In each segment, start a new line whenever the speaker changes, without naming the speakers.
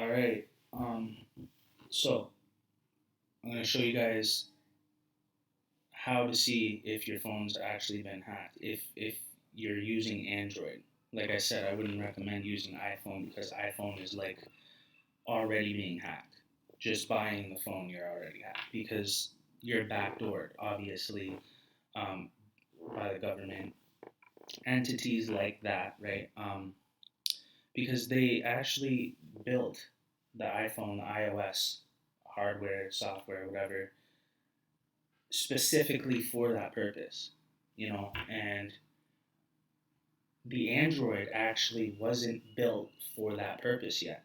All right. So I'm gonna show you guys how to see if your phone's actually been hacked. If you're using Android, like I said, I wouldn't recommend using iPhone because iPhone is like already being hacked. Just buying the phone, you're already hacked because you're backdoored, obviously, um, by the government entities like that, right? Because they actually built the iPhone, the iOS hardware, software, whatever, specifically for that purpose, and the Android actually wasn't built for that purpose yet.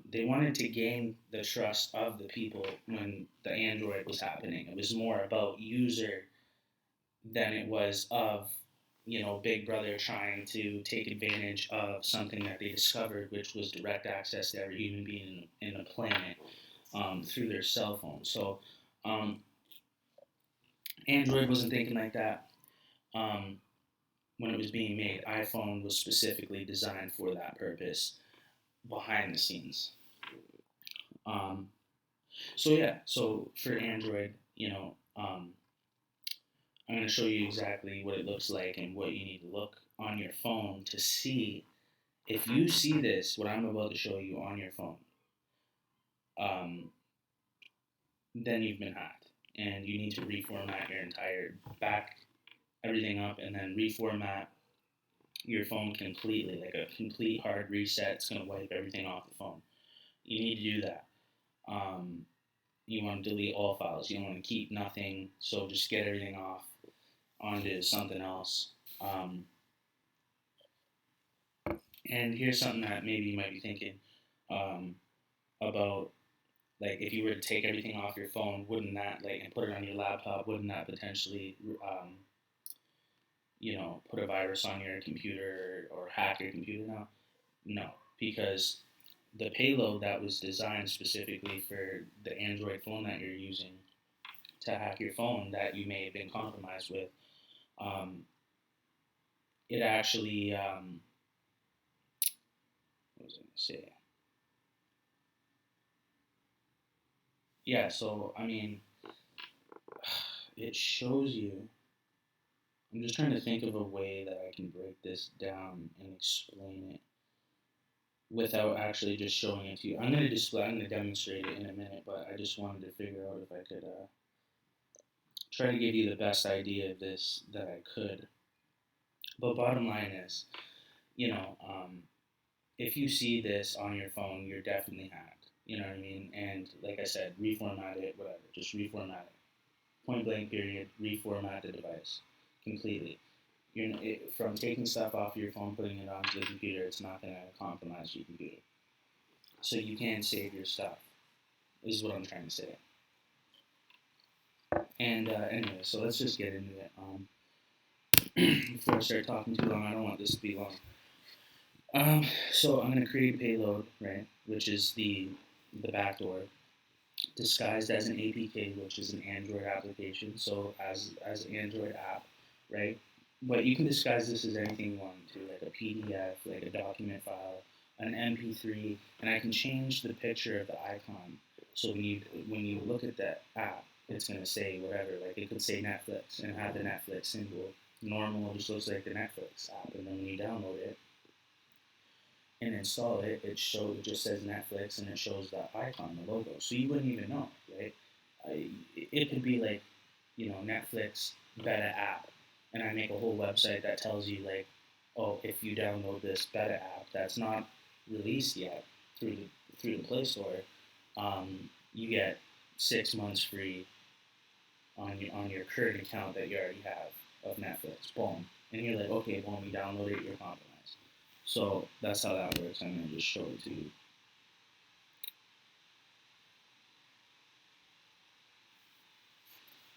They wanted to gain the trust of the people when the Android was happening. It was more about user than it was of Big Brother trying to take advantage of something that they discovered, which was direct access to every human being in the planet through their cell phone. So um, Android wasn't thinking like that um, when it was being made. iPhone was specifically designed for that purpose behind the scenes. Um, so for Android, I'm going to show you exactly what it looks like and what you need to look on your phone to see if you see this, what I'm about to show you on your phone, um, then you've been hacked. And you need to reformat your entire back everything up and then reformat your phone completely, like a complete hard reset. It's going to wipe everything off the phone. You need to do that. Um, you want to delete all files. You don't want to keep nothing. So just get everything off onto something else. Um, and here's something that maybe you might be thinking um, about. Like, if you were to take everything off your phone, wouldn't that, like, and put it on your laptop, wouldn't that potentially, put a virus on your computer or hack your computer now? No, because the payload that was designed specifically for the Android phone that you're using to hack your phone that you may have been compromised with, um, it actually, what was I going to say? Yeah, so, I mean, it shows you. I'm just trying to think of a way that I can break this down and explain it without actually just showing it to you. I'm going to demonstrate it in a minute, but I just wanted to figure out if I could try to give you the best idea of this that I could. But bottom line is, you know, um, if you see this on your phone, you're definitely hacked. You know what I mean? And like I said, reformat it, whatever. Just reformat it. Point blank period. Reformat the device completely. From taking stuff off your phone, putting it onto the computer, it's not going to compromise your computer. So you can save your stuff, is what I'm trying to say. And anyway, so let's just get into it. Before I start talking too long, I don't want this to be long. So I'm going to create a payload, right, which is the backdoor, disguised as an APK, which is an Android application. So as an Android app, right? But you can disguise this as anything you want to, like a PDF, like a document file, an MP3, and I can change the picture of the icon. So when you look at that app, it's gonna say whatever. Like it could say Netflix and have the Netflix symbol. Normal just looks like the Netflix app, and then when you download it and install it, it just says Netflix and it shows the icon, the logo. So you wouldn't even know, right? It could be like, Netflix beta app, and I make a whole website that tells you like, oh, if you download this beta app that's not released yet through the Play Store, you get 6 months free on your current account that you already have of Netflix. Boom, and you're like, okay, boom, you download it, you're compromised. So that's how that works. I'm gonna just show it to you.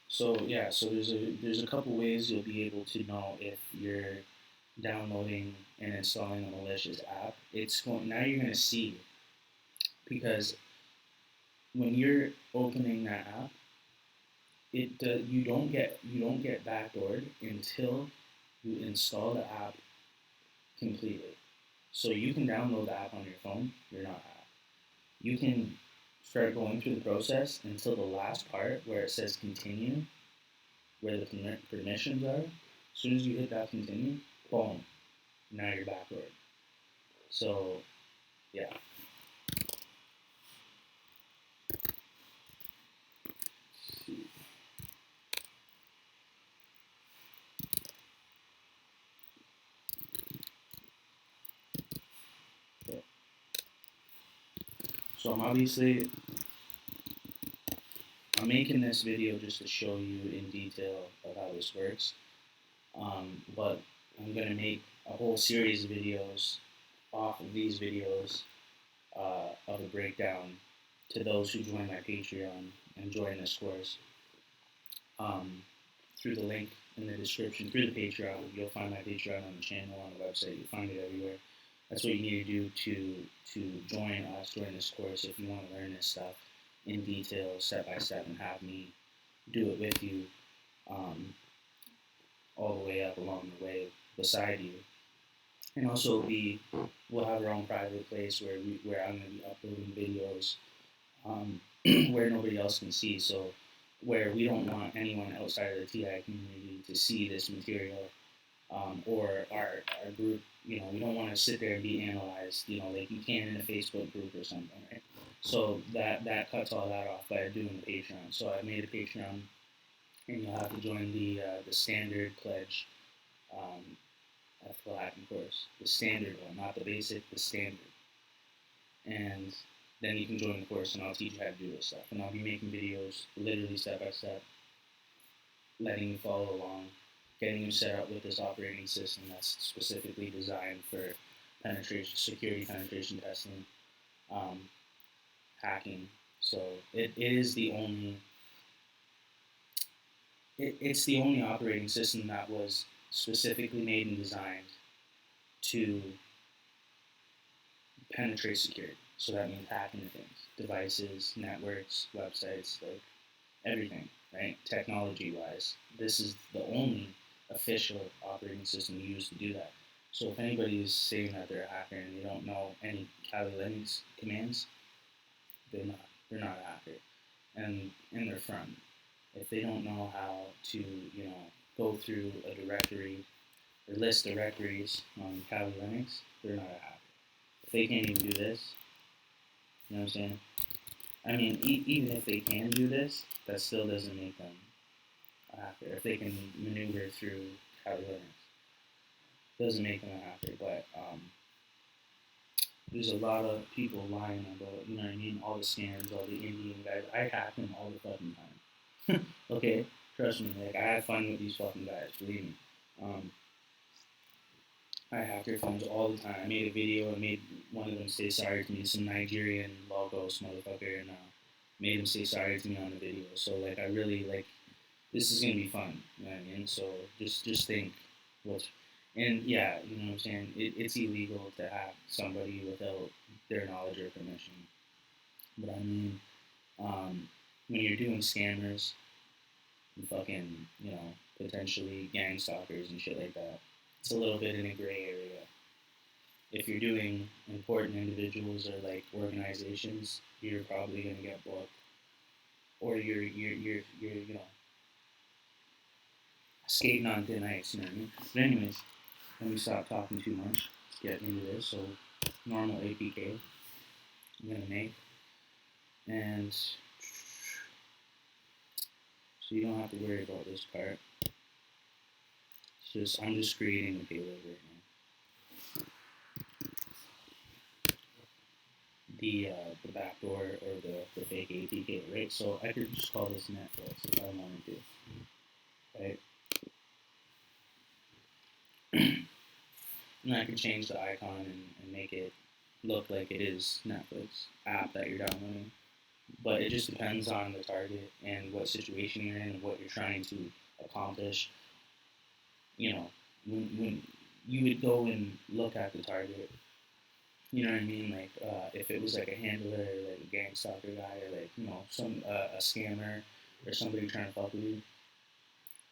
So yeah, so there's a couple ways you'll be able to know if you're downloading and installing a malicious app. Now you're gonna see, because when you're opening that app, you don't get backdoored until you install the app completely. So you can download the app on your phone. You're not app. You can start going through the process until the last part where it says continue, where the permissions are. As soon as you hit that continue, boom, now you're backward. So yeah. So I'm making this video just to show you in detail of how this works. But I'm gonna make a whole series of videos off of these videos of a breakdown to those who join my Patreon and join this course. Through the link in the description, through the Patreon, you'll find my Patreon on the channel, on the website. You'll find it everywhere. That's what you need to do to join us, join this course if you want to learn this stuff in detail, step by step, and have me do it with you um, all the way up along the way beside you. And also, we'll have our own private place where I'm going to be uploading videos where nobody else can see. So where we don't want anyone outside of the TI community to see this material or our group. We don't want to sit there and be analyzed. Like you can in a Facebook group or something, right? So that cuts all that off by doing the Patreon. So I made a Patreon, and you'll have to join the standard pledge. Um, that's the Latin course, the standard one, not the basic, the standard. And then you can join the course, and I'll teach you how to do this stuff. And I'll be making videos, literally step by step, letting you follow along, getting you set up with this operating system that's specifically designed for security penetration testing, um, hacking. So it is the only it's the only operating system that was specifically made and designed to penetrate security. So that means hacking things, devices, networks, websites, like everything, right? Technology wise, this is the only official operating system used to do that. So if anybody is saying that they're a hacker and they don't know any Kali Linux commands, they're not. They're not a hacker, and they're from. If they don't know how to, go through a directory or list directories on Kali Linux, they're not a hacker. If they can't even do this, you know what I'm saying? I mean, even if they can do this, that still doesn't make them a hacker. If they can maneuver through Kali Linux, doesn't make them a hacker. But there's a lot of people lying about, you know what I mean? All the scams, all the Indian guys. I hack them all the fucking time. Okay, trust me. Like I have fun with these fucking guys. Believe me. I hack their phones all the time. I made a video and made one of them say sorry to me, some Nigerian logos motherfucker, and made him say sorry to me on the video. So like, I really like. This is gonna be fun. You know what I mean? So just think, what's and yeah, you know what I'm saying. It's illegal to hack somebody without their knowledge or permission. But I mean, when you're doing scammers, and fucking, potentially gang stalkers and shit like that, it's a little bit in a gray area. If you're doing important individuals or like organizations, you're probably gonna get booked, or you're skating on thin ice. You know what I mean? But anyways, let me stop talking too much. Let's get into this. So normal APK I'm gonna make, and so you don't have to worry about this part. I'm just creating the payload right now. The backdoor or the fake APK, right? So I could just call this Netflix if I wanted to, right? And I could change the icon and make it look like it is Netflix app that you're downloading. But it just depends on the target and what situation you're in and what you're trying to accomplish. When you would go and look at the target, you know what I mean? Like, if it was like a handler, or like a gang stalker guy, or like, some a scammer or somebody trying to fuck with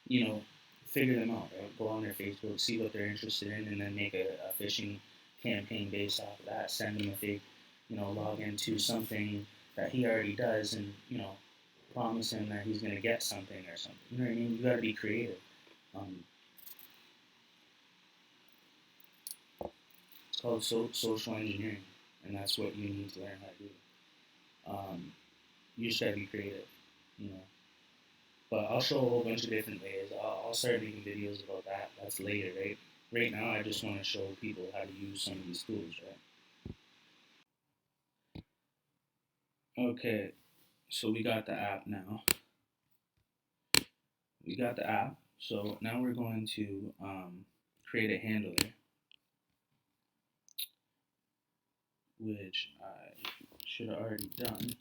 you, figure them out, right? Go on their Facebook, see what they're interested in, and then make a phishing campaign based off of that. Send him a fake, login to something that he already does, and promise him that he's gonna get something or something. You know what I mean? You gotta be creative. Um, it's called social engineering, and that's what you need to learn how to do. You just gotta be creative, you know. But I'll show a whole bunch of different ways. I'll start making videos about that. That's later, right? Right now, I just want to show people how to use some of these tools, right? Okay, so we got the app now. We got the app. So now we're going to create a handler, which I should have already done.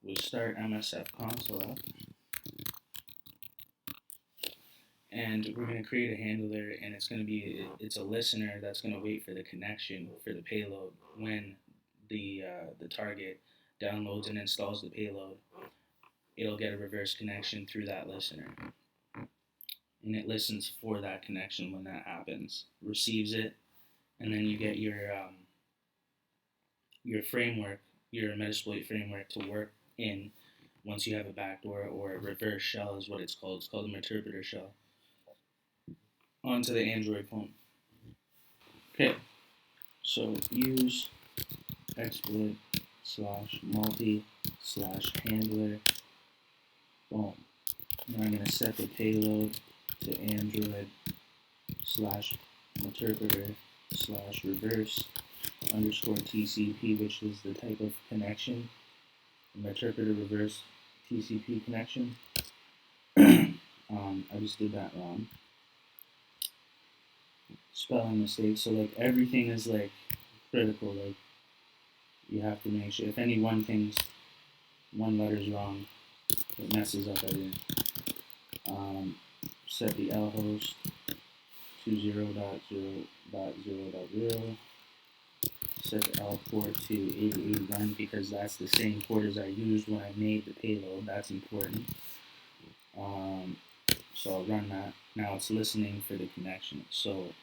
We'll start MSF console up. And we're going to create a handler, and it's a listener that's going to wait for the connection for the payload when the target downloads and installs the payload. It'll get a reverse connection through that listener, and it listens for that connection when that happens, receives it, and then you get your framework, your Metasploit framework to work in once you have a backdoor, or a reverse shell is what it's called. It's called an interpreter shell, onto the Android phone. Okay, so use exploit slash multi slash handler. Boom. Now I'm going to set the payload to Android slash interpreter slash reverse underscore TCP, which is the type of connection, interpreter reverse TCP connection. I just did that wrong. Spelling mistake. So like everything is like critical. Like you have to make sure if any one letter's wrong, it messes up everything. Set the L host to 0.0.0.0. Set the L port to 8081 because that's the same port as I used when I made the payload. That's important. So I'll run that. Now it's listening for the connection. So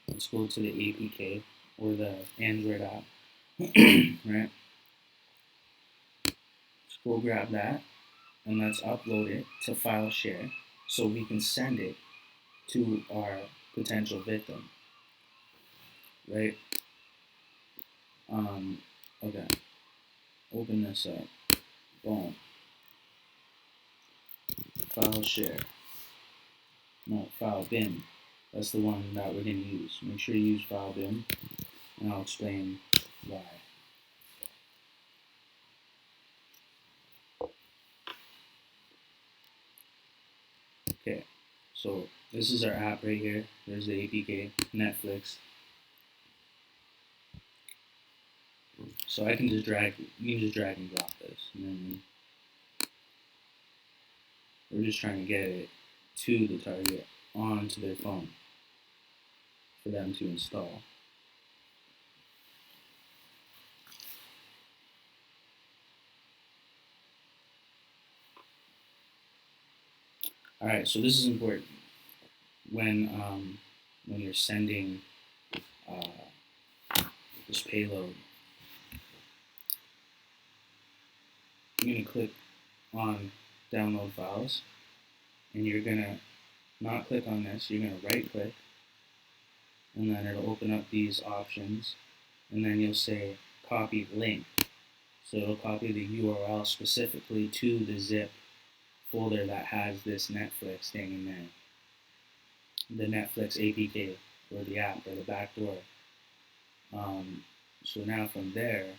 let's go to the APK or the Android app, right? Let's go grab that and let's upload it to file share so we can send it to our potential victim, right? Okay, open this up. Boom. File share. No, file bin. That's the one that we're going to use. Make sure you use file bin, and I'll explain why. Okay, so this is our app right here. There's the APK, Netflix. So I can just drag, you can just drag and drop this. You know what I mean? We're just trying to get it to the target onto their phone for them to install. All right, so this is important when you're sending this payload. You're gonna click on download files, and you're gonna not click on this. You're gonna right click, and then it'll open up these options, and then you'll say copy link. So it'll copy the URL specifically to the zip folder that has this Netflix thing in there, the Netflix APK or the app or the backdoor. So now from there,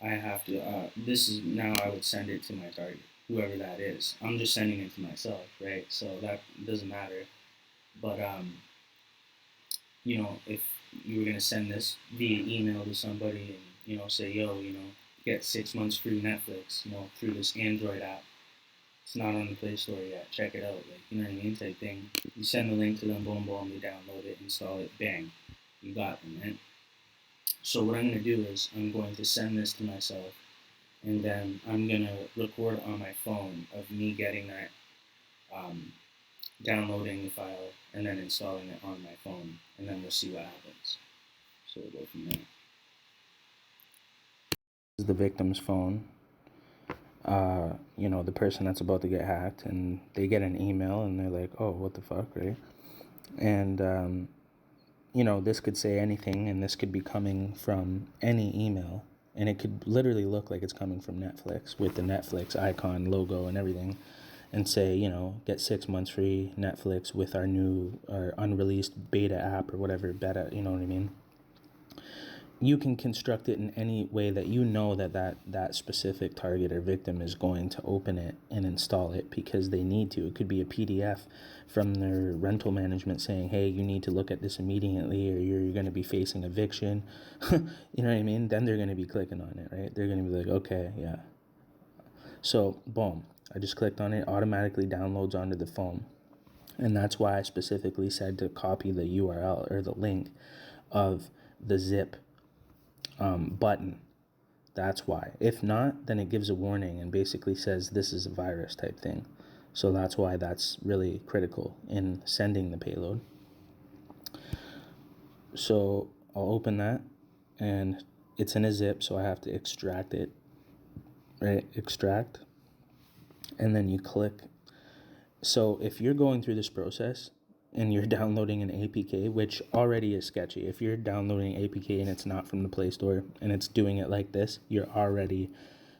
I have to, this is now I would send it to my target, whoever that is. I'm just sending it to myself, right? So that doesn't matter. But, if you were going to send this via email to somebody and, say, yo, get 6 months free Netflix, through this Android app. It's not on the Play Store yet. Check it out. Like, you know what I mean? Type thing. You send the link to them, boom, boom, they download it, install it, bang. You got them, right? So what I'm going to do is I'm going to send this to myself, and then I'm going to record on my phone of me getting that downloading the file, and then installing it on my phone, and then we'll see what happens. So we'll go from there. This is the victim's phone. The person that's about to get hacked, and they get an email, and they're like, "Oh, what the fuck," right? And this could say anything, and this could be coming from any email, and it could literally look like it's coming from Netflix with the Netflix icon, logo, and everything, and say, get 6 months free Netflix with our unreleased beta app or whatever, beta, you know what I mean? You can construct it in any way that that specific target or victim is going to open it and install it because they need to. It could be a PDF from their rental management saying, hey, you need to look at this immediately or you're going to be facing eviction. You know what I mean? Then they're going to be clicking on it, right? They're going to be like, okay, yeah. So, boom. I just clicked on it, automatically downloads onto the phone. And that's why I specifically said to copy the URL or the link of the zip button. That's why. If not, then it gives a warning and basically says this is a virus type thing. So that's why that's really critical in sending the payload. So I'll open that, and it's in a zip, so I have to extract it. Right? Extract. And then you click. So if you're going through this process and you're downloading an APK, which already is sketchy. If you're downloading APK and it's not from the Play Store and it's doing it like this, you're already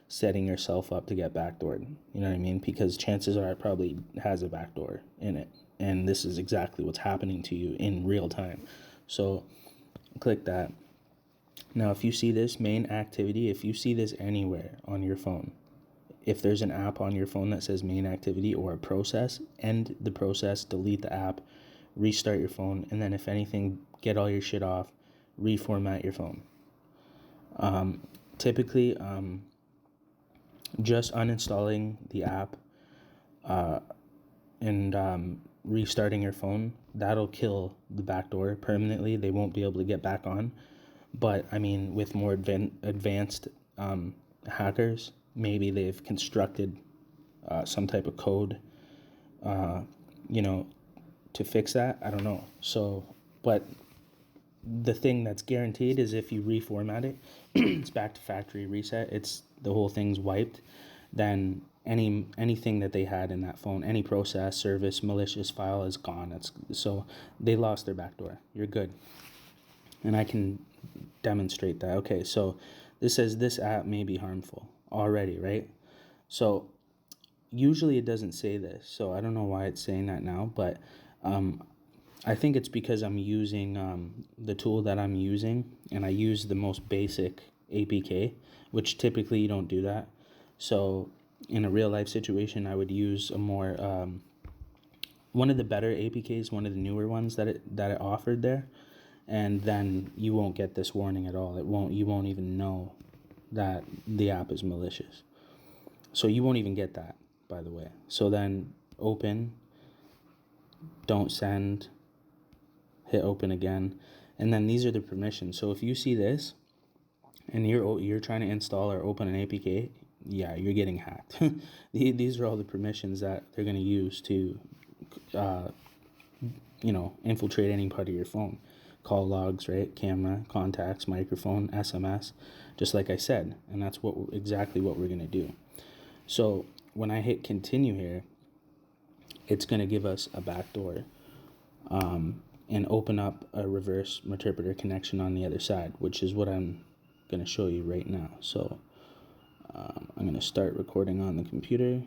setting yourself up to get backdoored. You know what I mean? Because chances are it probably has a backdoor in it. And this is exactly what's happening to you in real time. So click that. Now, if you see this main activity, if you see this anywhere on your phone, if there's an app on your phone that says main activity or a process, end the process, delete the app, restart your phone, and then if anything, get all your shit off, reformat your phone. Typically, just uninstalling the app and restarting your phone, that'll kill the backdoor permanently. They won't be able to get back on. But, I mean, with more advanced hackers, maybe they've constructed some type of code, to fix that. I don't know. So, but the thing that's guaranteed is if you reformat it, it's back to factory reset. It's the whole thing's wiped. Then anything that they had in that phone, any process, service, malicious file is gone. So they lost their backdoor. You're good. And I can demonstrate that. Okay, so this says this app may be harmful already, right? So usually it doesn't say this, so I don't know why it's saying that now, but I think it's because I'm using the tool that I'm using, and I use the most basic APK, which typically you don't do that. So in a real life situation, I would use a more one of the better APKs, one of the newer ones that it offered there, and then you won't get this warning at all. You won't even know that the app is malicious. So you won't even get that, by the way. So then open, don't send, hit open again, and then these are the permissions. So if you see this and you're trying to install or open an APK, yeah, you're getting hacked. These are all the permissions that they're going to use to infiltrate any part of your phone. Call logs, right? Camera, contacts, microphone, SMS, just like I said. And that's exactly what we're going to do. So when I hit continue here, it's going to give us a backdoor and open up a reverse interpreter connection on the other side, which is what I'm going to show you right now. So I'm going to start recording on the computer.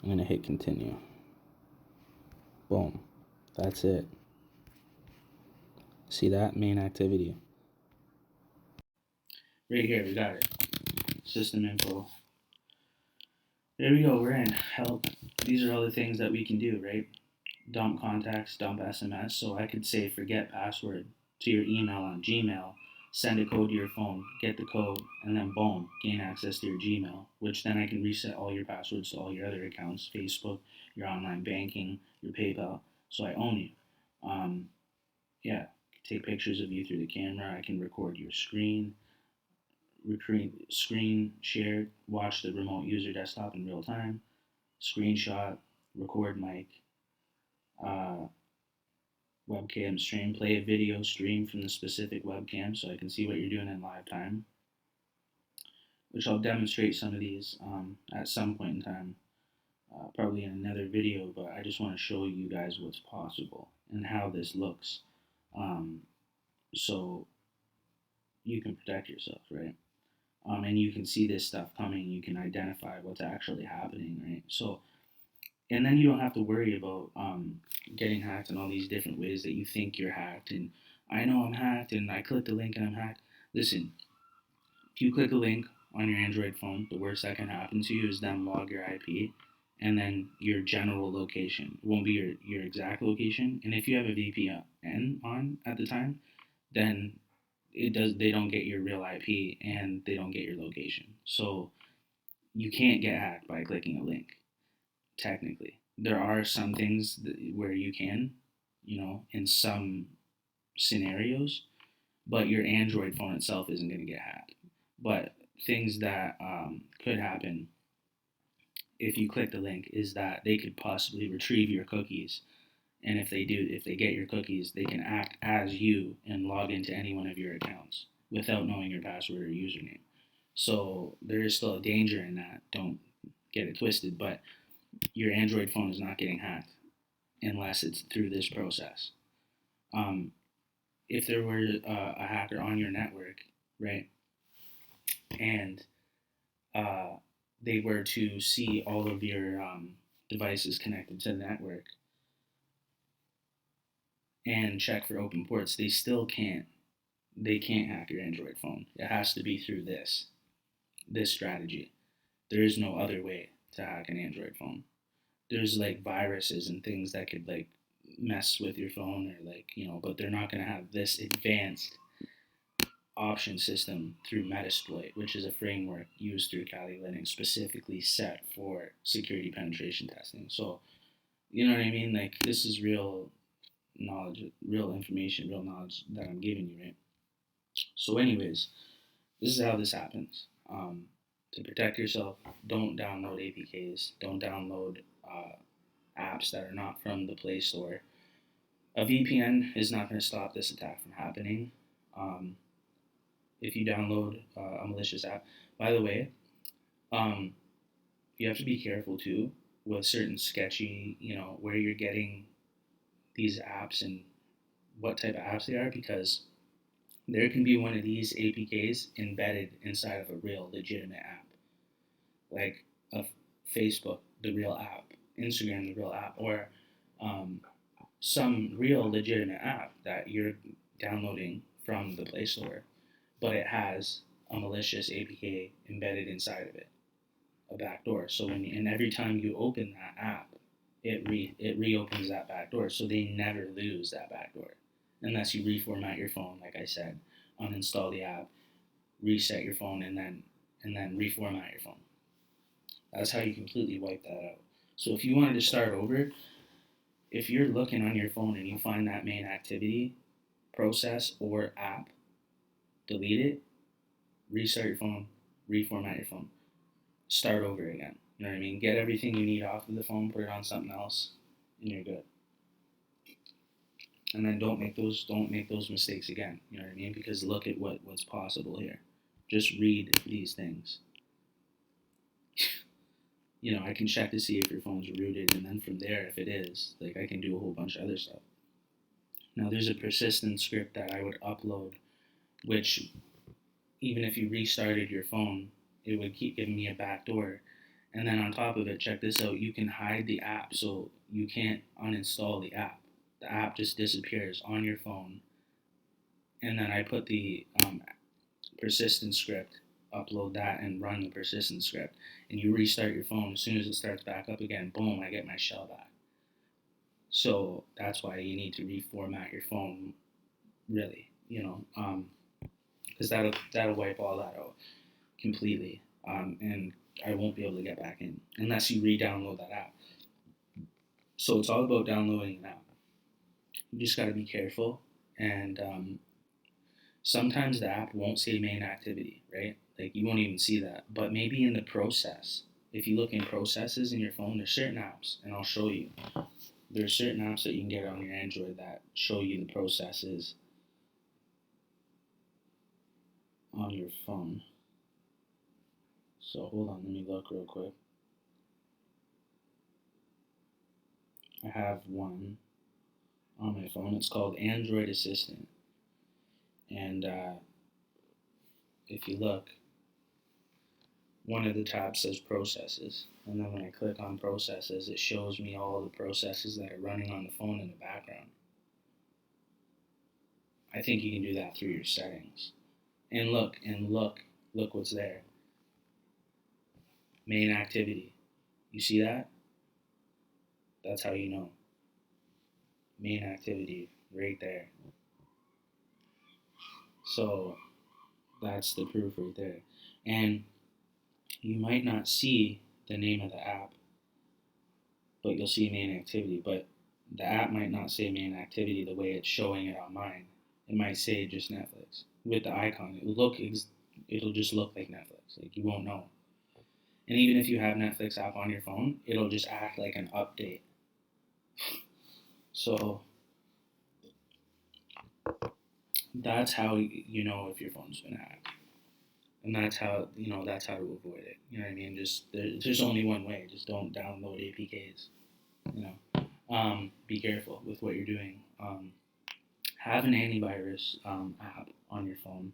I'm going to hit continue. Boom. That's it. See that? Main activity. Right here, we got it. System info. There we go, we're in. Help. These are all the things that we can do, right? Dump contacts, dump SMS. So I could say forget password to your email on Gmail, send a code to your phone, get the code, and then boom, gain access to your Gmail, which then I can reset all your passwords to all your other accounts, Facebook, your online banking, your PayPal. So I own you. Yeah, take pictures of you through the camera. I can record your screen, screen share, watch the remote user desktop in real time, screenshot, record mic, uh, webcam stream, play a video stream from the specific webcam so I can see what you're doing in live time, which I'll demonstrate some of these at some point in time, probably in another video, but I just want to show you guys what's possible and how this looks, um, so you can protect yourself, right? And you can see this stuff coming, you can identify what's actually happening, right? So, and then you don't have to worry about getting hacked in all these different ways that you think you're hacked. And I know I'm hacked, and I clicked a link and I'm hacked. Listen, if you click a link on your Android phone, the worst that can happen to you is them log your IP and then your general location. It won't be your exact location. And if you have a VPN on at the time, then they don't get your real IP and they don't get your location. So you can't get hacked by clicking a link, technically. There are some things where you can, in some scenarios, but your Android phone itself isn't going to get hacked. But things that could happen if you click the link is that they could possibly retrieve your cookies. And if they get your cookies, they can act as you and log into any one of your accounts without knowing your password or username. So there is still a danger in that. Don't get it twisted, but your Android phone is not getting hacked unless it's through this process. Um, if there were a hacker on your network, right, and uh, they were to see all of your devices connected to the network and check for open ports, they still can't. They can't hack your Android phone. It has to be through this strategy. There is no other way to hack an Android phone. There's like viruses and things that could like mess with your phone or but they're not going to have this advanced option system through Metasploit, which is a framework used through Kali Linux specifically set for security penetration testing. So, you know what I mean? Like, this is real knowledge, real information, real knowledge that I'm giving you, right? So, anyways, this is how this happens. To protect yourself, don't download APKs, don't download apps that are not from the Play Store. A VPN is not going to stop this attack from happening. Um, if you download a malicious app, by the way, um, you have to be careful too with certain sketchy, where you're getting these apps and what type of apps they are, because there can be one of these APKs embedded inside of a real legitimate app, like a Facebook, the real app, Instagram, the real app, or um, some real legitimate app that you're downloading from the Play Store, but it has a malicious APK embedded inside of it, a backdoor. So and every time you open that app, it reopens that backdoor. So they never lose that backdoor unless you reformat your phone, like I said, uninstall the app, reset your phone, and then reformat your phone. That's how you completely wipe that out. So if you wanted to start over, if you're looking on your phone and you find that main activity, process, or app, delete it, restart your phone, reformat your phone, start over again. You know what I mean? Get everything you need off of the phone, put it on something else, and you're good. And then don't make those mistakes again. You know what I mean? Because look at what's possible here. Just read these things. I can check to see if your phone's rooted, and then from there, if it is, like I can do a whole bunch of other stuff. Now, there's a persistent script that I would upload, which even if you restarted your phone, it would keep giving me a backdoor. And then on top of it, check this out, you can hide the app so you can't uninstall the app. The app just disappears on your phone. And then I put the persistent script, upload that, and run the persistent script. And you restart your phone, as soon as it starts back up again, boom, I get my shell back. So that's why you need to reformat your phone, really, because that'll wipe all that out completely, and I won't be able to get back in unless you re-download that app. So it's all about downloading an app. You just got to be careful, and sometimes the app won't say main activity, right? Like you won't even see that, but maybe in the process, if you look in processes in your phone, there's certain apps, and I'll show you. there's certain apps that you can get on your Android that show you the processes on your phone. So hold on, let me look real quick. I have one on my phone. It's called Android Assistant, and if you look, one of the tabs says processes, and then when I click on processes, it shows me all the processes that are running on the phone in the background. I think you can do that through your settings. And look what's there. Main activity. You see that? That's how you know. Main activity right there. So that's the proof right there. And you might not see the name of the app, but you'll see main activity. But the app might not say main activity the way it's showing it on mine. It might say just Netflix with the icon. It'll just look like Netflix. Like you won't know. And even if you have Netflix app on your phone, it'll just act like an update. So that's how you know if your phone's been hacked, and that's how to avoid it. You know what I mean? Just there's only one way. Just don't download APKs. You be careful with what you're doing. Have an antivirus app on your phone.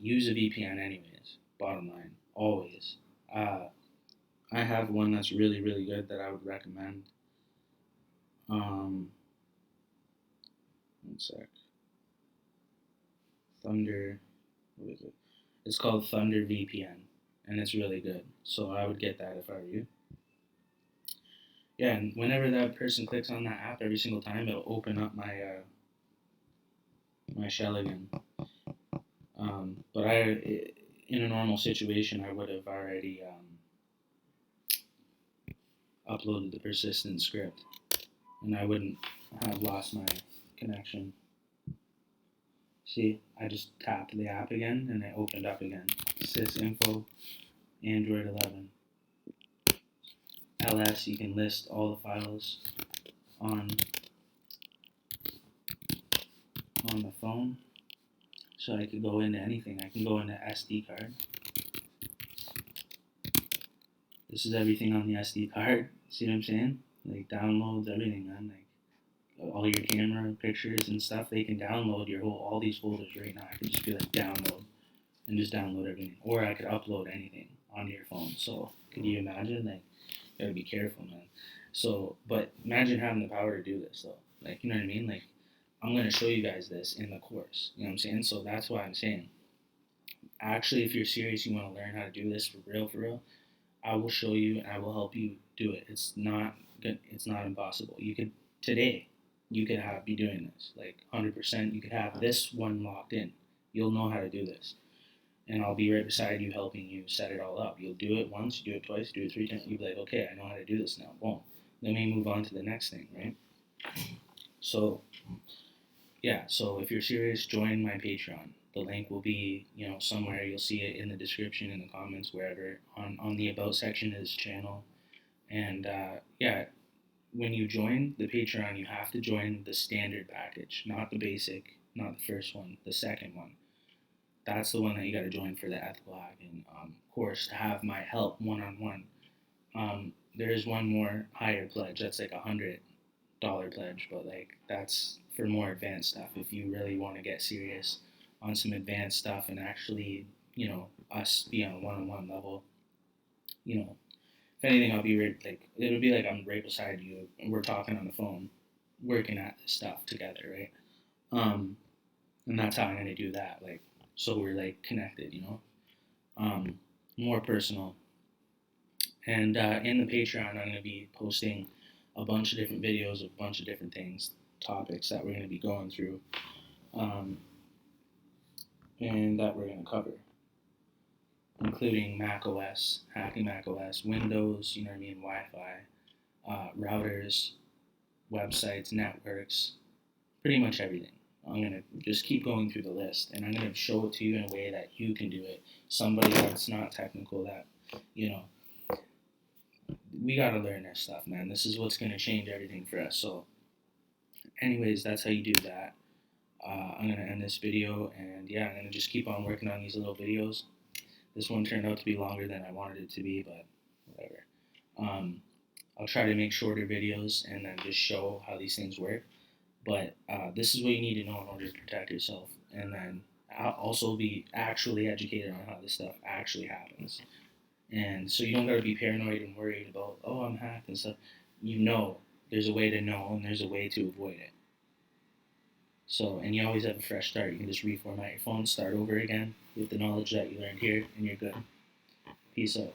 Use a VPN anyways. Bottom line, always. I have one that's really really good that I would recommend. One sec. Thunder. What is it? It's called Thunder VPN, and it's really good. So I would get that if I were you. Yeah, and whenever that person clicks on that app, every single time it'll open up my shell again. But in a normal situation, I would have already uploaded the persistent script, and I wouldn't have lost my connection. See, I just tapped the app again, and it opened up again. Sysinfo, Android 11. LS, you can list all the files on the phone. So I could go into anything. I can go into SD card. This is everything on the SD card. See what I'm saying? Like downloads, everything, man. Like all your camera pictures and stuff, they can download all these folders right now. I could just be like download and just download everything. Or I could upload anything onto your phone. So could you imagine? Like, you gotta be careful, man. So, but imagine having the power to do this, though. Like, you know what I mean? Like, I'm going to show you guys this in the course. You know what I'm saying? So that's why I'm saying, actually, if you're serious, you want to learn how to do this for real, I will show you and I will help you do it. It's not good. It's not impossible. Today, you could be doing this like 100%. You could have this one locked in. You'll know how to do this. And I'll be right beside you helping you set it all up. You'll do it once, you do it twice, do it 3 times. You'll be like, okay, I know how to do this now. Boom. Then we move on to the next thing, right? So yeah, so if you're serious, join my Patreon. The link will be, somewhere. You'll see it in the description, in the comments, wherever. On the about section is channel. And yeah, when you join the Patreon, you have to join the standard package, not the basic, not the first one, the second one. That's the one that you got to join for the ethical hacking course to have my help one-on-one. There is one more higher pledge. That's like $100 pledge, but like that's for more advanced stuff. If you really want to get serious on some advanced stuff and actually, us be on a one-on-one level, if anything, I'll be like it'll be like I'm right beside you and we're talking on the phone, working at this stuff together, right? And that's how I'm gonna do that. Like, so we're like connected, more personal. And in the Patreon, I'm going to be posting a bunch of different videos of a bunch of different things, topics that we're going to be going through, and that we're going to cover, including Mac OS, hacking Mac OS, Windows, Wi-Fi, routers, websites, networks, pretty much everything. I'm going to just keep going through the list, and I'm going to show it to you in a way that you can do it. Somebody that's not technical, that, we gotta learn this stuff, man. This is what's gonna change everything for us. So, anyways, that's how you do that. I'm gonna end this video, and yeah, I'm gonna just keep on working on these little videos. This one turned out to be longer than I wanted it to be, but whatever. Um, I'll try to make shorter videos and then just show how these things work. But this is what you need to know in order to protect yourself, and then I'll also be actually educated on how this stuff actually happens. And so you don't gotta be paranoid and worried about, oh, I'm hacked and stuff. You know, there's a way to know, and there's a way to avoid it. So, and you always have a fresh start. You can just reformat your phone, start over again with the knowledge that you learned here, and you're good. Peace out.